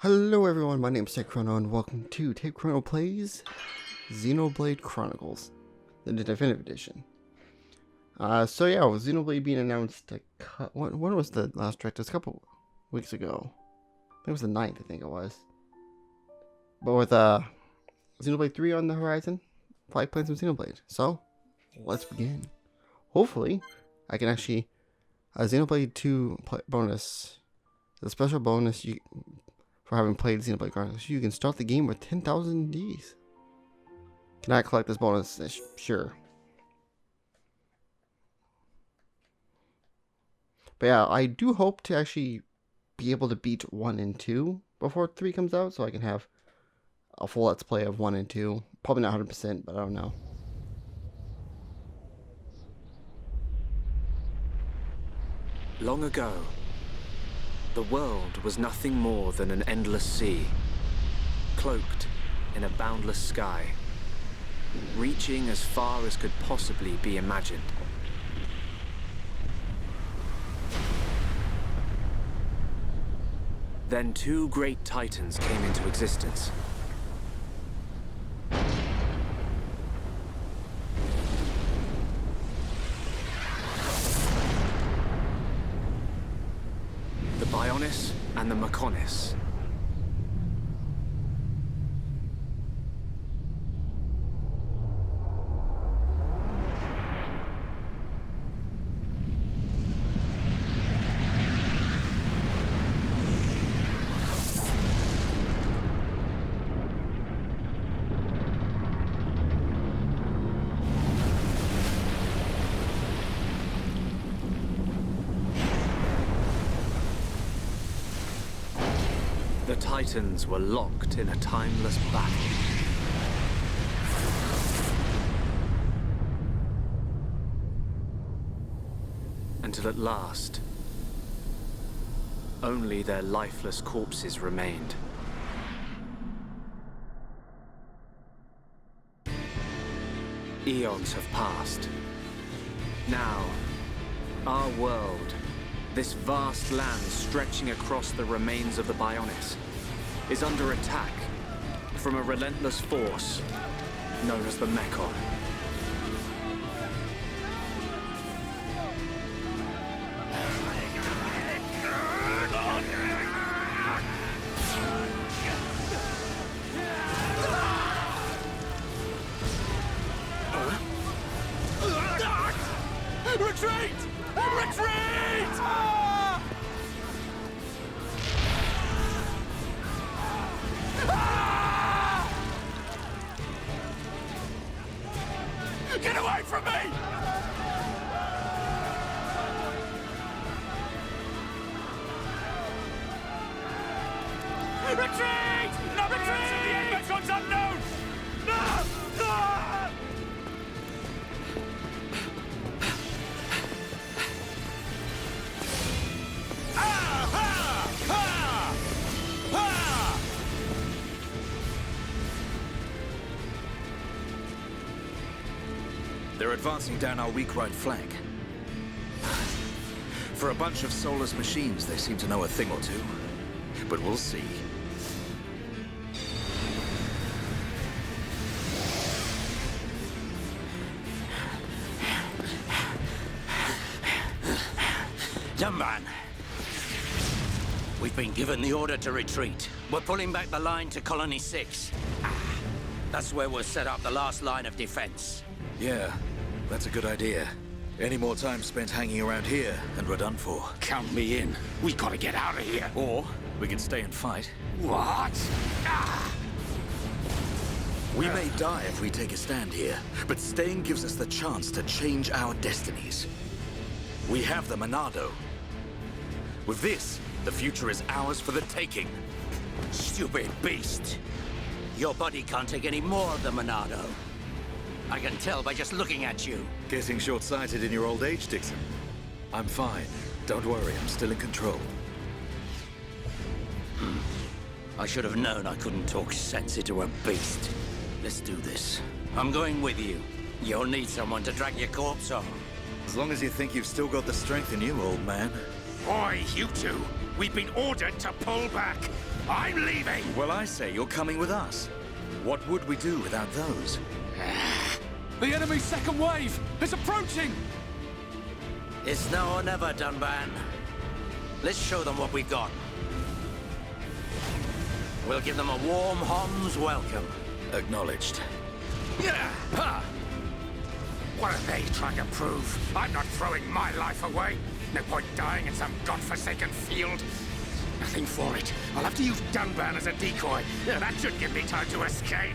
Hello everyone, my name is Chrono and welcome to Chrono Plays Xenoblade Chronicles, the Definitive Edition. With Xenoblade being announced, when was the last direct? It was a couple weeks ago. I think it was the 9th, I think it was. But with Xenoblade 3 on the horizon, probably playing some Xenoblade. So, let's begin. Hopefully, I can actually, Xenoblade 2 bonus, the special bonus for having played Xenoblade Chronicles, you can start the game with 10,000 Ds. Can I collect this bonus? Sure. But yeah, I do hope to actually be able to beat 1 and 2 before 3 comes out, so I can have a full Let's Play of 1 and 2. Probably not 100%, but I don't know. Long ago, the world was nothing more than an endless sea, cloaked in a boundless sky, reaching as far as could possibly be imagined. Then two great titans came into existence. The Bionis and the Mechonis. The Titans were locked in a timeless battle. Until at last, only their lifeless corpses remained. Eons have passed. Now, our world, this vast land stretching across the remains of the Bionis, is under attack from a relentless force known as the Mechon. Retreat! Retreat! Get away from me! Retreat! No, retreat! The end Mecho's unknown! No! No! They're advancing down our weak right flank. For a bunch of soulless machines, they seem to know a thing or two. But we'll see. Young man, we've been given the order to retreat. We're pulling back the line to Colony 6. That's where we'll set up the last line of defense. Yeah, that's a good idea. Any more time spent hanging around here, and we're done for. Count me in. We gotta get out of here. Or we can stay and fight. What? We may die if we take a stand here, but staying gives us the chance to change our destinies. We have the Monado. With this, the future is ours for the taking. Stupid beast. Your body can't take any more of the Monado. I can tell by just looking at you. Getting short-sighted in your old age, Dixon. I'm fine. Don't worry, I'm still in control. I should have known I couldn't talk sense into a beast. Let's do this. I'm going with you. You'll need someone to drag your corpse on. As long as you think you've still got the strength in you, old man. Oi, you two! We've been ordered to pull back! I'm leaving! Well, I say you're coming with us. What would we do without those? The enemy's second wave is approaching! It's now or never, Dunban. Let's show them what we've got. We'll give them a warm Hom's welcome. Acknowledged. Yeah! Ha! What are they trying to prove? I'm not throwing my life away. No point dying in some godforsaken field. Nothing for it. I'll have to use Dunban as a decoy. Yeah, that should give me time to escape.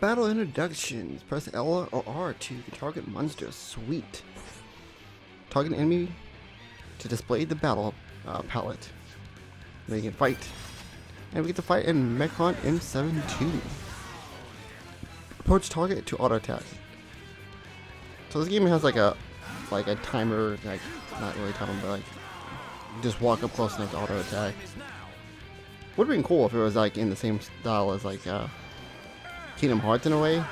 Battle introductions. Press L or R to target monster. Sweet. Target enemy to display the battle palette. Then you can fight. And we get to fight in Mechon M72. Approach target to auto attack. So this game has like a timer, like not really timer, but like you just walk up close enough to auto attack. Would have been cool if it was like in the same style as like Kingdom Hearts in a way.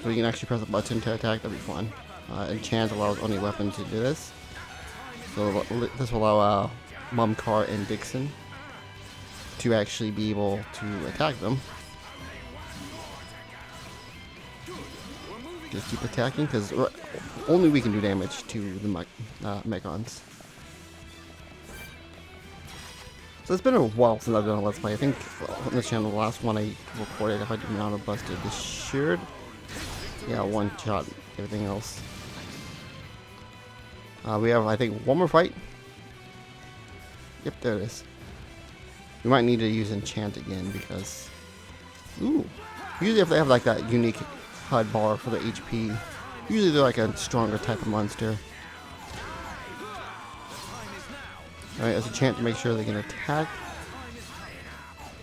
So you can actually press a button to attack. That'd be fun. Enchant allows only weapon to do this. So this will allow Mumcar and Dixon to actually be able to attack them. Just keep attacking because only we can do damage to the Mechons. So it's been a while since I've done a Let's Play. I think on this channel, the last one I recorded, if I do not have busted the shirt. Yeah, one shot, everything else. We have, I think, one more fight. Yep, there it is. We might need to use enchant again because, ooh, usually if they have like that unique HUD bar for the HP, usually they're like a stronger type of monster. Alright, as a chance to make sure they can attack,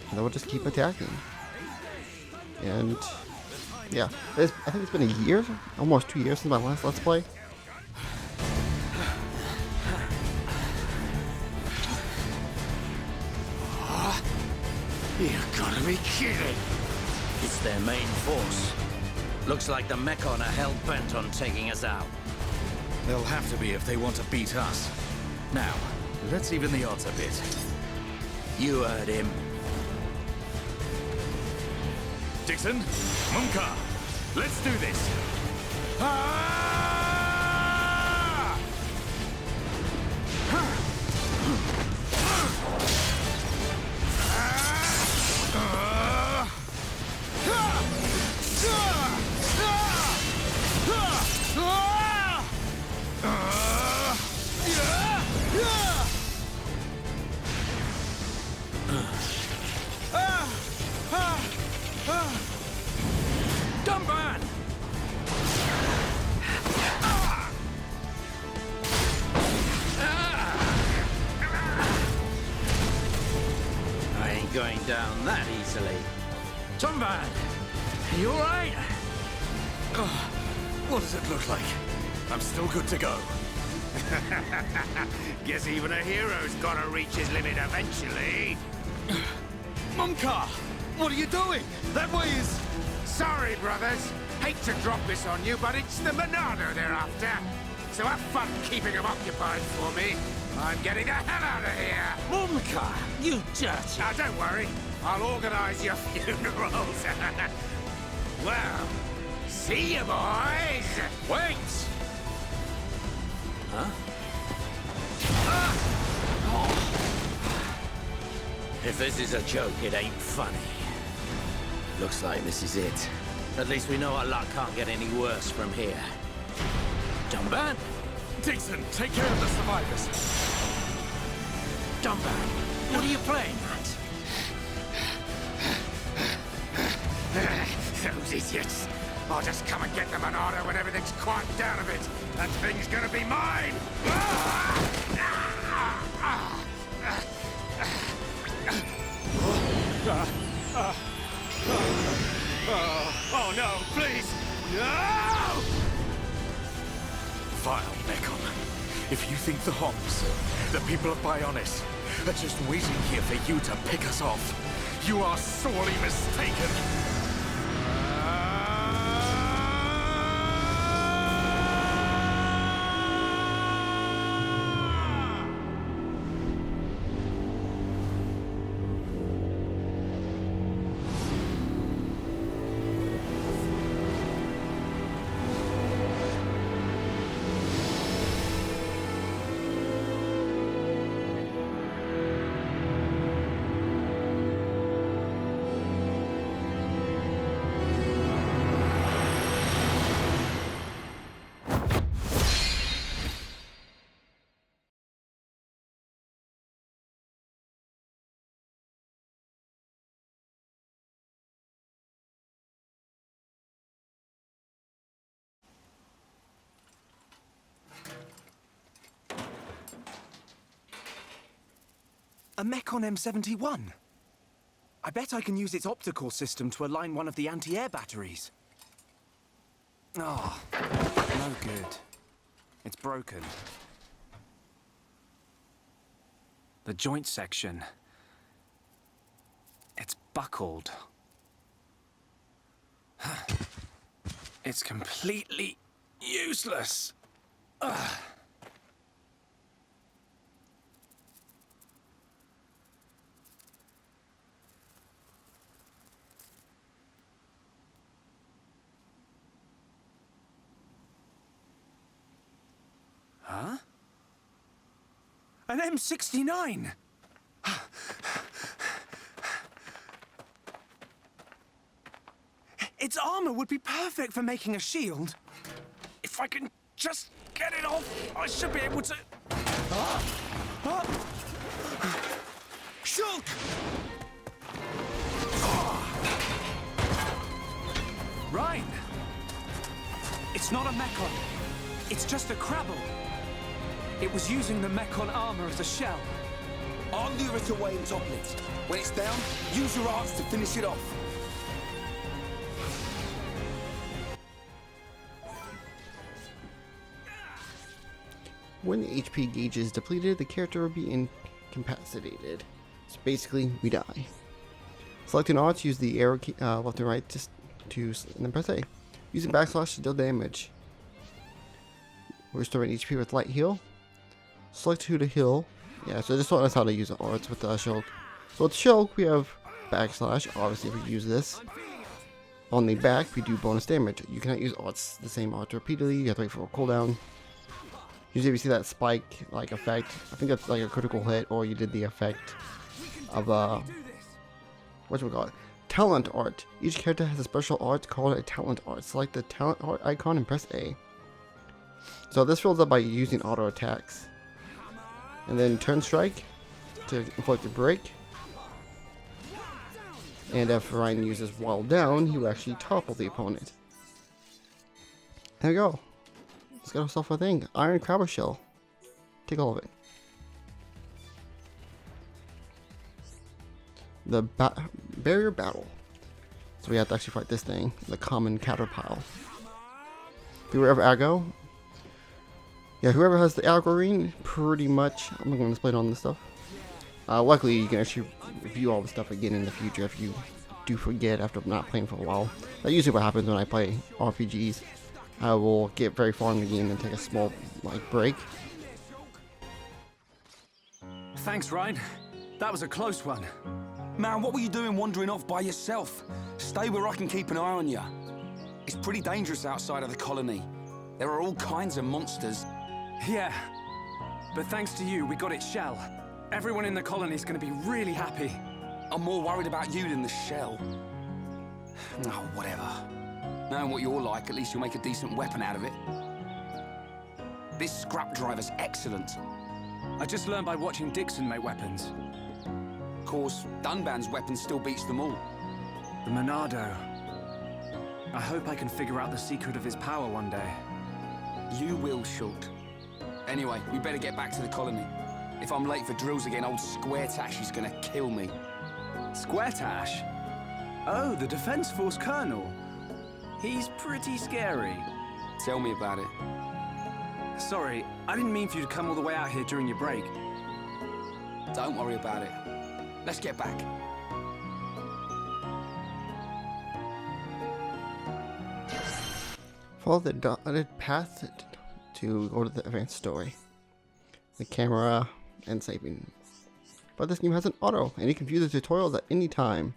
and then we'll just keep attacking. And yeah, I think it's been a year, almost 2 years since my last Let's Play. You gotta be kidding! It's their main force. Looks like the Mechon are hell-bent on taking us out. They'll have to be if they want to beat us. Now, let's even the odds a bit. You heard him. Dixon, Mumcar, let's do this! Dunban! I ain't going down that easily. Dunban! You alright? What does it look like? I'm still good to go. Guess even a hero's gotta reach his limit eventually. Mumcar! What are you doing? That way is... Sorry, brothers. Hate to drop this on you, but it's the Monado they're after. So have fun keeping them occupied for me. I'm getting the hell out of here. Mumcar, you dirty... Now, don't worry. I'll organize your funerals. Well, see you, boys. Wait! Huh? If this is a joke, it ain't funny. Looks like this is it. At least we know our luck can't get any worse from here. Dunban? Dixon, take care of the survivors. Dunban, what are you playing at? Those idiots. I'll just come and get the Monado when everything's quieted down a bit. That thing's gonna be mine! Oh no, please! No! Vile Mechon. If you think the Homs, the people of Bionis, are just waiting here for you to pick us off, you are sorely mistaken. A Mechon M71. I bet I can use its optical system to align one of the anti-air batteries. Oh, no good. It's broken. The joint section. It's buckled. It's completely useless. Ugh. Huh? An M69! Its armor would be perfect for making a shield. If I can just get it off, I should be able to... Shulk! Ryan! It's not a Mechon. It's just a Crabble. It was using the Mechon armor as a shell. I'll lure it away and topple it. When it's down, use your arts to finish it off. When the HP gauge is depleted, the character will be incapacitated. So basically, we die. Selecting arts, use the arrow key, left and right and then press A. Using backslash to deal damage. Restoring HP with light heal. Select who to heal. Yeah, so just taught us how to use the arts with Shulk. So with Shulk, we have backslash. Obviously, if we use this. On the back, we do bonus damage. You cannot use arts, the same art repeatedly. You have to wait for a cooldown. Usually, if you see that spike like effect, I think that's like a critical hit, or you did the effect of whatchamacallit? Talent art. Each character has a special art called a talent art. Select the talent art icon and press A. So this fills up by using auto attacks. And then turn strike to inflict a break. And if Ryan uses while down, he will actually topple the opponent. There we go. Let's get ourselves a thing. Iron Crabber Shell. Take all of it. The barrier battle. So we have to actually fight this thing. The common caterpillar. Beware of aggro. Yeah, whoever has the Algorine, pretty much. I'm not going to display it on this stuff. Luckily, you can actually review all the stuff again in the future if you do forget after not playing for a while. That's usually what happens when I play RPGs. I will get very far in the game and take a small break. Thanks, Ryan. That was a close one. Man, what were you doing wandering off by yourself? Stay where I can keep an eye on you. It's pretty dangerous outside of the colony. There are all kinds of monsters. Yeah, but thanks to you, we got its shell. Everyone in the colony's gonna be really happy. I'm more worried about you than the shell. Oh, whatever. Knowing what you're like, at least you'll make a decent weapon out of it. This scrap driver's excellent. I just learned by watching Dixon make weapons. Of course, Dunban's weapon still beats them all. The Monado. I hope I can figure out the secret of his power one day. You will, Shulk. Anyway, we better get back to the colony. If I'm late for drills again, old Squaretash is gonna kill me. Squaretash? Oh, the Defense Force Colonel. He's pretty scary. Tell me about it. Sorry, I didn't mean for you to come all the way out here during your break. Don't worry about it. Let's get back. Follow the dotted path to go to the advanced story. The camera and saving. But this game has an auto, and you can view the tutorials at any time.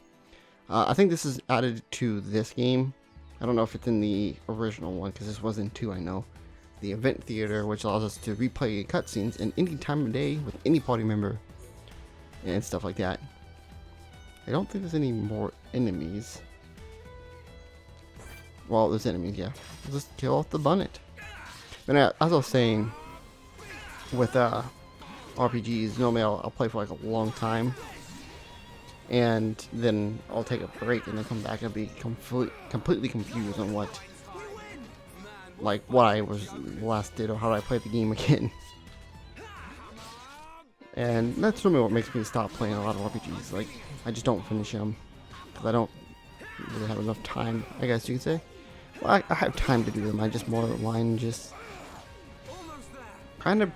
I think this is added to this game. I don't know if it's in the original one, because this was in 2, I know. The event theater, which allows us to replay cutscenes in any time of day with any party member and stuff like that. I don't think there's any more enemies. Well, there's enemies, yeah. We'll just kill off the bonnet. But as I was saying, with RPGs, normally I'll play for like a long time, and then I'll take a break and then come back and be completely confused on what I was last did or how I played the game again. And that's normally what makes me stop playing a lot of RPGs. Like, I just don't finish them because I don't really have enough time, I guess you could say. Well, I have time to do them. I just more line just kind of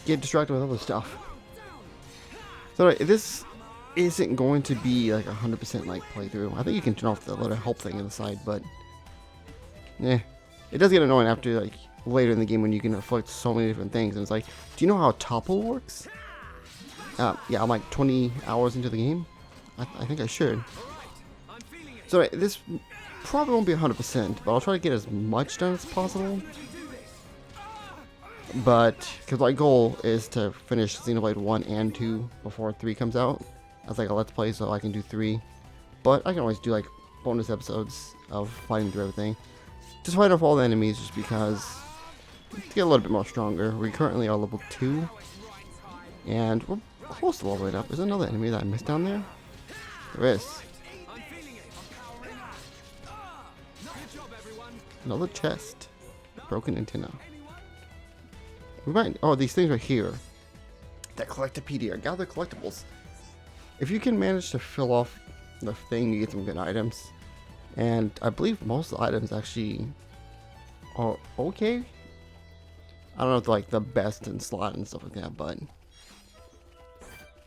get distracted with other stuff. So this isn't going to be like 100% like playthrough. I think you can turn off the little help thing on the side, but yeah, it does get annoying after like later in the game when you can affect so many different things. And it's like, do you know how topple works? Yeah, I'm like 20 hours into the game. I think I should. So this probably won't be 100%, but I'll try to get as much done as possible. But because my goal is to finish Xenoblade 1 and 2 before 3 comes out as like a let's play, so I can do 3. But I can always do like bonus episodes of fighting through everything. Just fight off all the enemies just because to get a little bit more stronger. We currently are level 2. And we're close to leveling up. Is there another enemy that I missed down there? There is. Another chest. Broken antenna. We might. Oh, these things right here. That collectopedia. Gather collectibles. If you can manage to fill off the thing, you get some good items. And I believe most of the items actually are okay. I don't know if they're like the best in slot and stuff like that, but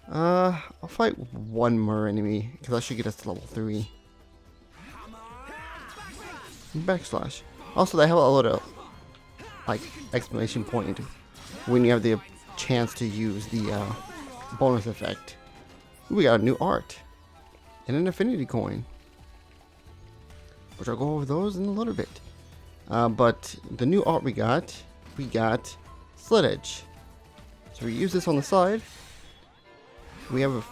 I'll fight one more enemy because that should get us to level 3. Backslash. Also, they have a little like exclamation point when you have the chance to use the bonus effect. Ooh, we got a new art and an affinity coin, which I'll go over those in a little bit. But the new art we got Slit Edge. So we use this on the side. We have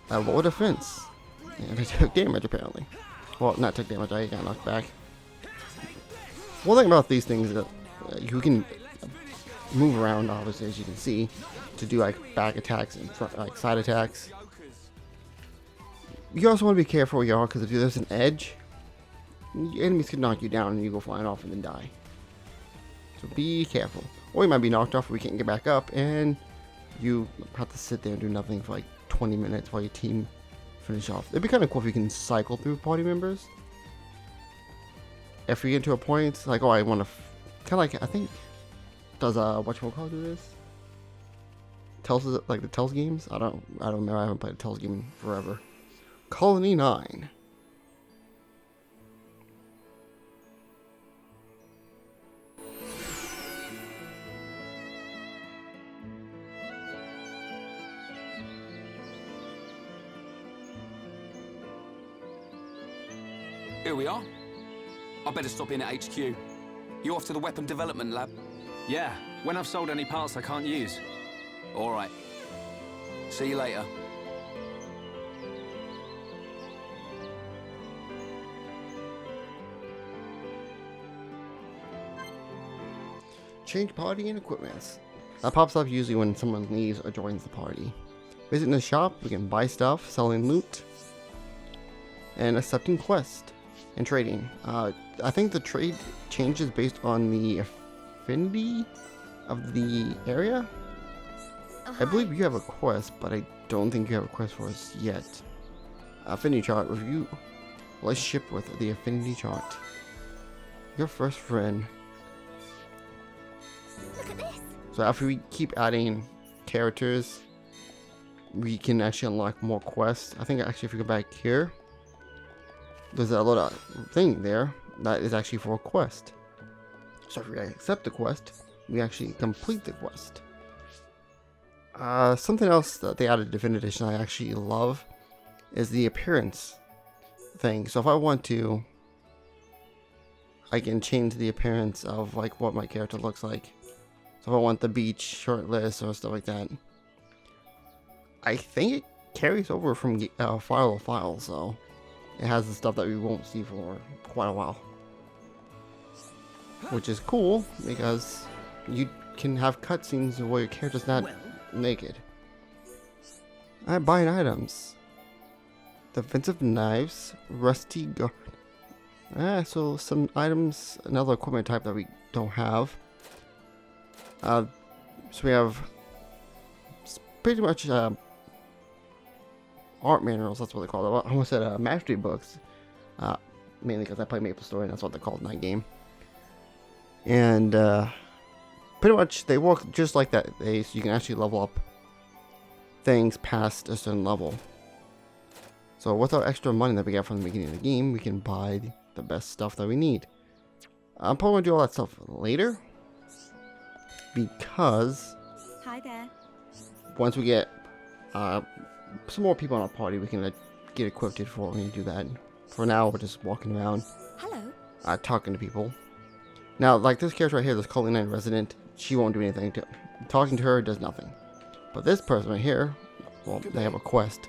a lower defense, and I took damage apparently. Well, not took damage. I got knocked back. One thing about these things is that you can move around, obviously, as you can see, to do like back attacks and front, like side attacks. You also want to be careful where you are, because if there's an edge, enemies can knock you down and you go flying off and then die. So be careful. Or you might be knocked off where you can't get back up and you have to sit there and do nothing for like 20 minutes while your team finish off. It'd be kind of cool if you can cycle through party members. If you get to a point, like, oh, I want to kind of like, I think, does whatchamacallit do this? Tells, like the Tells games? I don't know. I haven't played a Tells game in forever. Colony 9. Here we are. I better stop in at HQ. You off to the weapon development lab? Yeah, when I've sold any parts I can't use. All right. See you later. Change party and equipments. That pops up usually when someone leaves or joins the party. Visiting the shop, we can buy stuff, selling loot, and accepting quests and trading. I think the trade changes based on the affinity of the area. I believe you have a quest, but I don't think you have a quest for us yet. Affinity chart review. Relationship with the affinity chart. Your first friend. Look at this. So after we keep adding characters, we can actually unlock more quests. I think actually if we go back here, there's a little thing there that is actually for a quest. So if we accept the quest, we actually complete the quest. Something else that they added to Definitive Edition I actually love is the appearance thing. So if I want to, I can change the appearance of like what my character looks like. So if I want the beach, shirtless, or stuff like that. I think it carries over from file to file, so it has the stuff that we won't see for quite a while. Which is cool, because you can have cutscenes where your character's not naked. Alright, buying items. Defensive knives, rusty guard. So some items, another equipment type that we don't have. So we have pretty much art manuals. That's what they call it. I almost said mastery books. Mainly because I play MapleStory, and that's what they're called in that game. And pretty much they work just like that. So you can actually level up things past a certain level. So with our extra money that we get from the beginning of the game, we can buy the best stuff that we need. I'm probably going to do all that stuff later. Because Hi there. once we get some more people in our party, we can get equipped for when we do that. For now, we're just walking around, Hello. talking to people. Now, like this character right here, this Colony 9 resident, she won't do anything. Talking to her does nothing. But this person right here, well, they have a quest.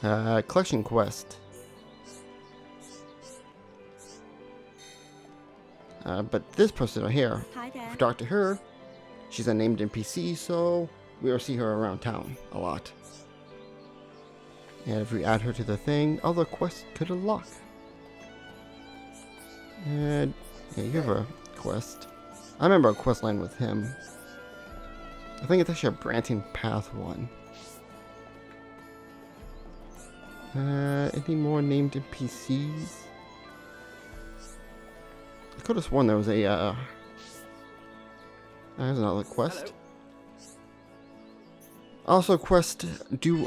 Collection quest. But this person right here, Hi there. if we talk to her, she's a named NPC, so we'll see her around town a lot. And if we add her to the thing, other quests could unlock. And yeah, you have a quest. I remember a quest line with him. I think it's actually a branching path one. Any more named NPCs? I could have sworn there was a there's another quest. Hello. Also, quests do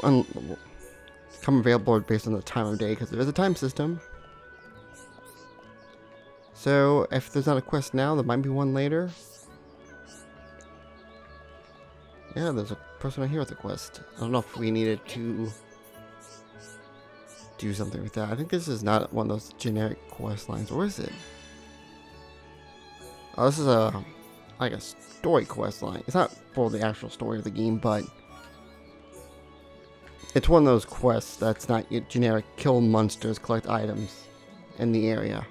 become available based on the time of day, because there is a time system. So if there's not a quest now, there might be one later. Yeah, there's a person right here with a quest. I don't know if we needed to do something with that. I think this is not one of those generic quest lines, or is it? Oh, this is like a story quest line. It's not for the actual story of the game, but it's one of those quests that's not your generic kill monsters, collect items in the area.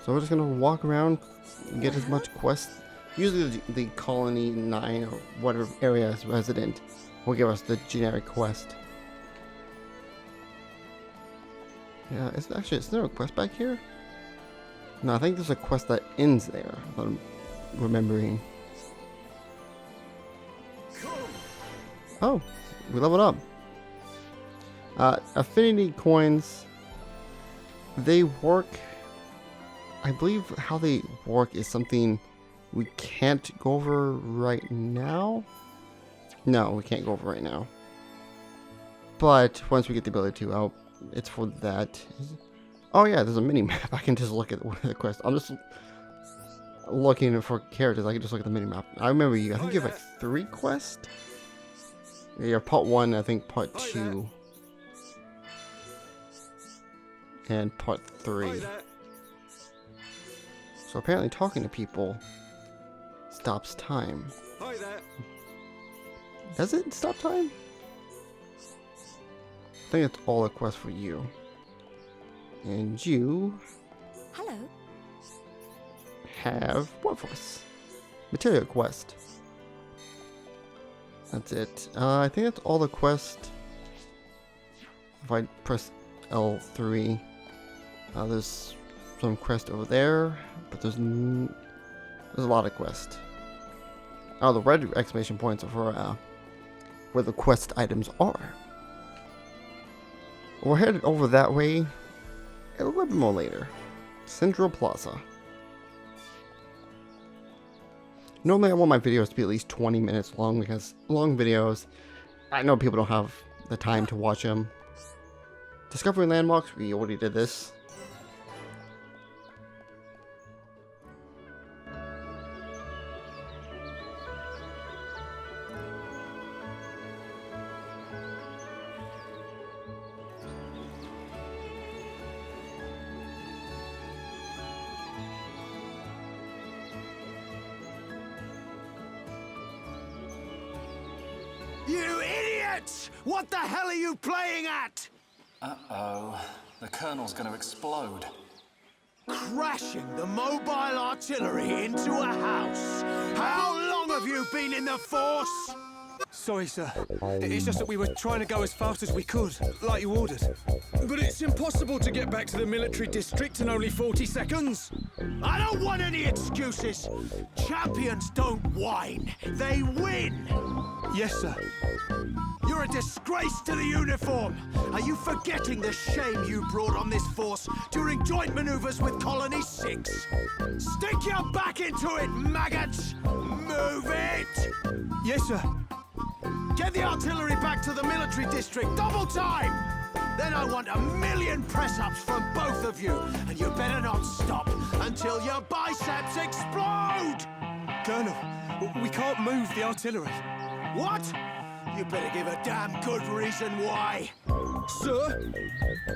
So we're just gonna walk around and get as much quests. Usually the Colony 9 or whatever area is resident will give us the generic quest. Yeah, is there a quest back here? No, I think there's a quest that ends there, if I'm remembering. Oh, we leveled up. Affinity coins, they work. I believe how they work is something we can't go over right now. No, we can't go over right now. But once we get the ability to, it's for that. Oh yeah, there's a mini map. I can just look at the quest. I'm just looking for characters. I can just look at the mini map. I remember you. I think you have like 3 quests. Yeah, you have part 1. I think part 2, and part 3. So apparently, talking to people stops time. Hi there. Does it stop time? I think it's all a quest for you. And you Hello. have what for us? Material quest. That's it. I think that's all the quest. If I press L3, there's some quest over there, but there's a lot of quest. Oh, the red exclamation points are for where the quest items are. We're headed over that way a little bit more later. Central Plaza. Normally I want my videos to be at least 20 minutes long, because long videos, I know people don't have the time to watch them. Discovering landmarks, we already did this. You idiots! What the hell are you playing at? Uh-oh. The Colonel's gonna explode. Crashing the mobile artillery into a house. How long have you been in the Force? Sorry, sir. It's just that we were trying to go as fast as we could, like you ordered. But it's impossible to get back to the military district in only 40 seconds. I don't want any excuses. Champions don't whine, they win. Yes, sir. You're a disgrace to the uniform. Are you forgetting the shame you brought on this force during joint maneuvers with Colony 6? Stick your back into it, maggots! Move it! Yes, sir. Get the artillery back to the military district, double time! Then I want 1,000,000 press-ups from both of you, and you better not stop until your biceps explode! Colonel, we can't move the artillery. What? You better give a damn good reason why. Sir,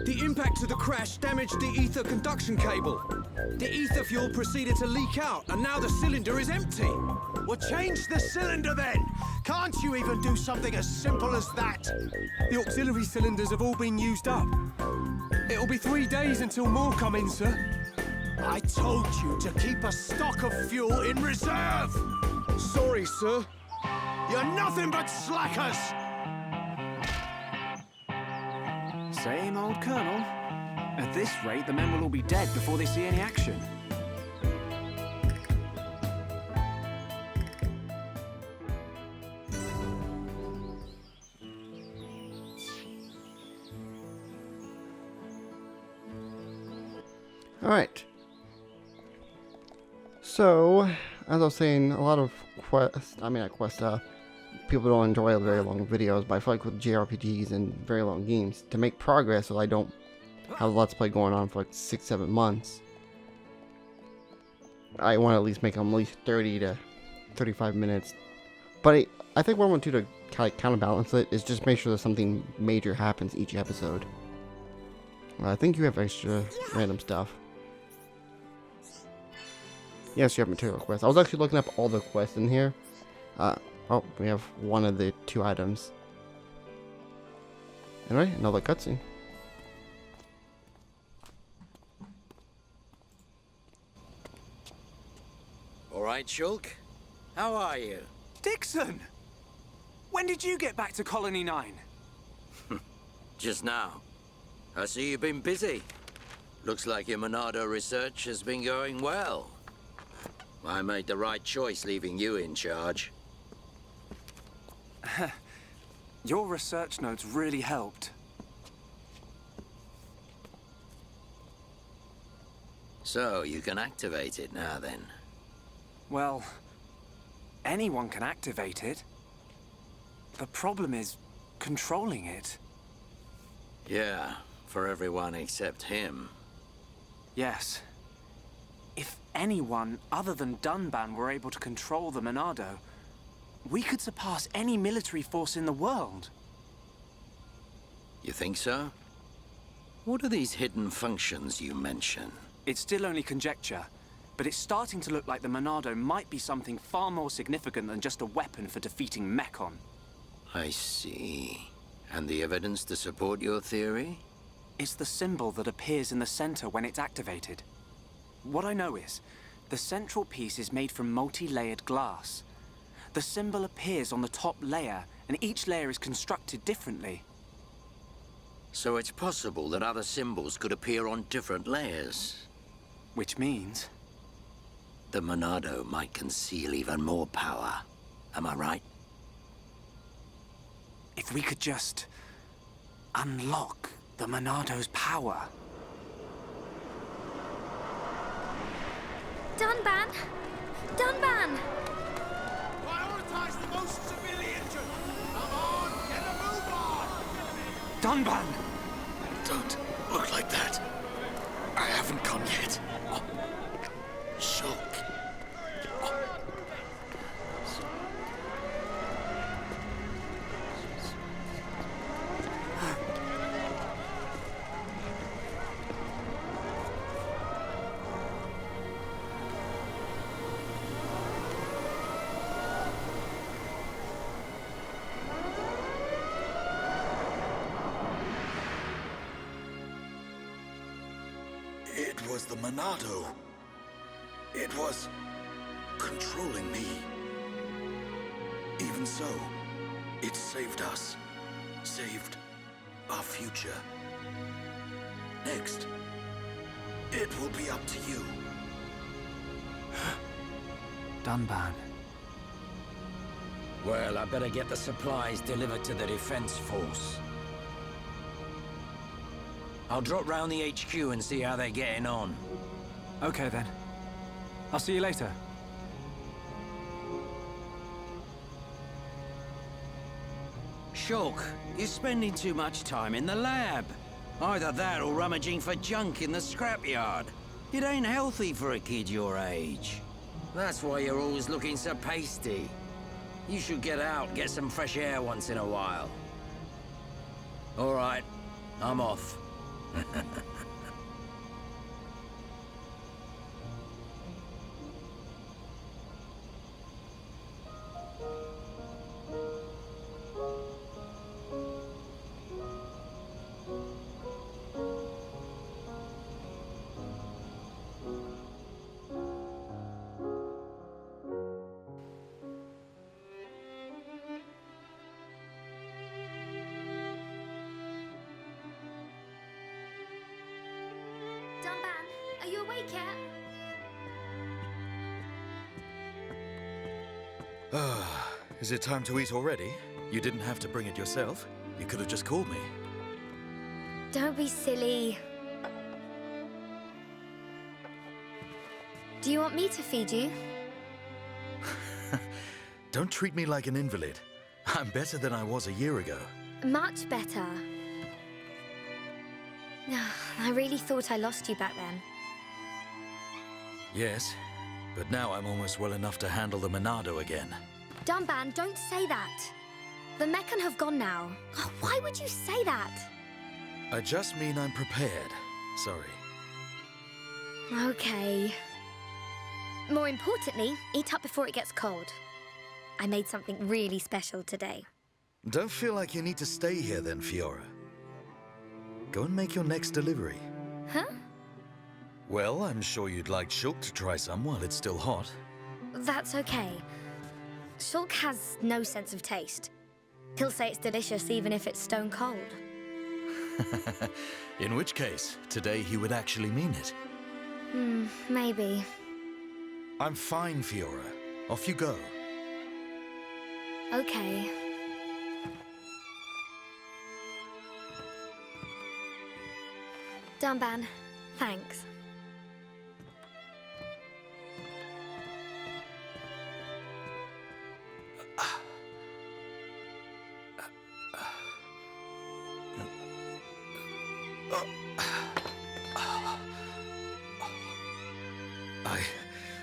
the impact of the crash damaged the ether conduction cable. The ether fuel proceeded to leak out, and now the cylinder is empty. Well, change the cylinder then. Can't you even do something as simple as that? The auxiliary cylinders have all been used up. It'll be 3 days until more come in, sir. I told you to keep a stock of fuel in reserve. Sorry, sir. You're nothing but slackers! Same old Colonel. At this rate, the men will all be dead before they see any action. Alright. So, as I was saying, a lot of people don't enjoy very long videos, but I feel like with JRPGs and very long games, to make progress so I don't have a Let's Play going on for like 6-7 months, I want to at least make them at least 30 to 35 minutes. But I think what I want to do to counterbalance it is just make sure that something major happens each episode. I think you have extra random stuff. Yes, you have material quests. I was actually looking up all the quests in here. Oh, we have one of the 2 items. Anyway, another cutscene. All right, Shulk. How are you? Dixon! When did you get back to Colony 9? Just now. I see you've been busy. Looks like your Monado research has been going well. I made the right choice leaving you in charge. Your research notes really helped. So, you can activate it now then? Well, anyone can activate it. The problem is controlling it. Yeah, for everyone except him. Yes. If anyone other than Dunban were able to control the Monado, we could surpass any military force in the world. You think so? What are these hidden functions you mention? It's still only conjecture, but it's starting to look like the Monado might be something far more significant than just a weapon for defeating Mechon. I see. And the evidence to support your theory? It's the symbol that appears in the center when it's activated. What I know is, the central piece is made from multi-layered glass. The symbol appears on the top layer, and each layer is constructed differently. So it's possible that other symbols could appear on different layers. Which means? The Monado might conceal even more power. Am I right? If we could just unlock the Monado's power. Dunban! Dunban! Prioritize the most civilian. Come on, get a move on! Dunban! Don't look like that. I haven't come yet. Shulk. It was the Monado. It was controlling me. Even so, it saved us. Saved our future. Next, it will be up to you. Dunban. Well, I better get the supplies delivered to the defense force. I'll drop round the HQ and see how they're getting on. Okay then. I'll see you later. Shulk, you're spending too much time in the lab. Either that or rummaging for junk in the scrapyard. It ain't healthy for a kid your age. That's why you're always looking so pasty. You should get out, get some fresh air once in a while. All right, I'm off. Dunban, are you awake yet? Is it time to eat already? You didn't have to bring it yourself. You could have just called me. Don't be silly. Do you want me to feed you? Don't treat me like an invalid. I'm better than I was a year ago. Much better. I really thought I lost you back then. Yes, but now I'm almost well enough to handle the Monado again. Dunban, don't say that. The Meccan have gone now. Oh, why would you say that? I just mean I'm prepared. Sorry. Okay. More importantly, eat up before it gets cold. I made something really special today. Don't feel like you need to stay here then, Fiora. Go and make your next delivery. Huh? Well, I'm sure you'd like Shulk to try some while it's still hot. That's okay. Shulk has no sense of taste. He'll say it's delicious even if it's stone cold. In which case, today he would actually mean it. Maybe. I'm fine, Fiora. Off you go. Okay. Dunban, thanks.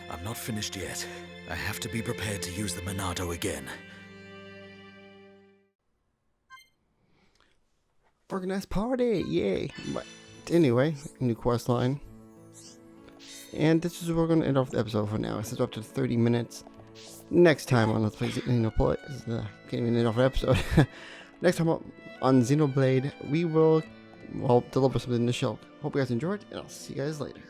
I'm not finished yet. I have to be prepared to use the Monado again. Organized party, yay! But anyway, new quest line. And this is where we're going to end off the episode for now. It's up to 30 minutes. Next time on Let's Play Xenoblade, can't even end off an episode. Next time on Xenoblade, we will deliver something to Shulk. Hope you guys enjoyed, and I'll see you guys later.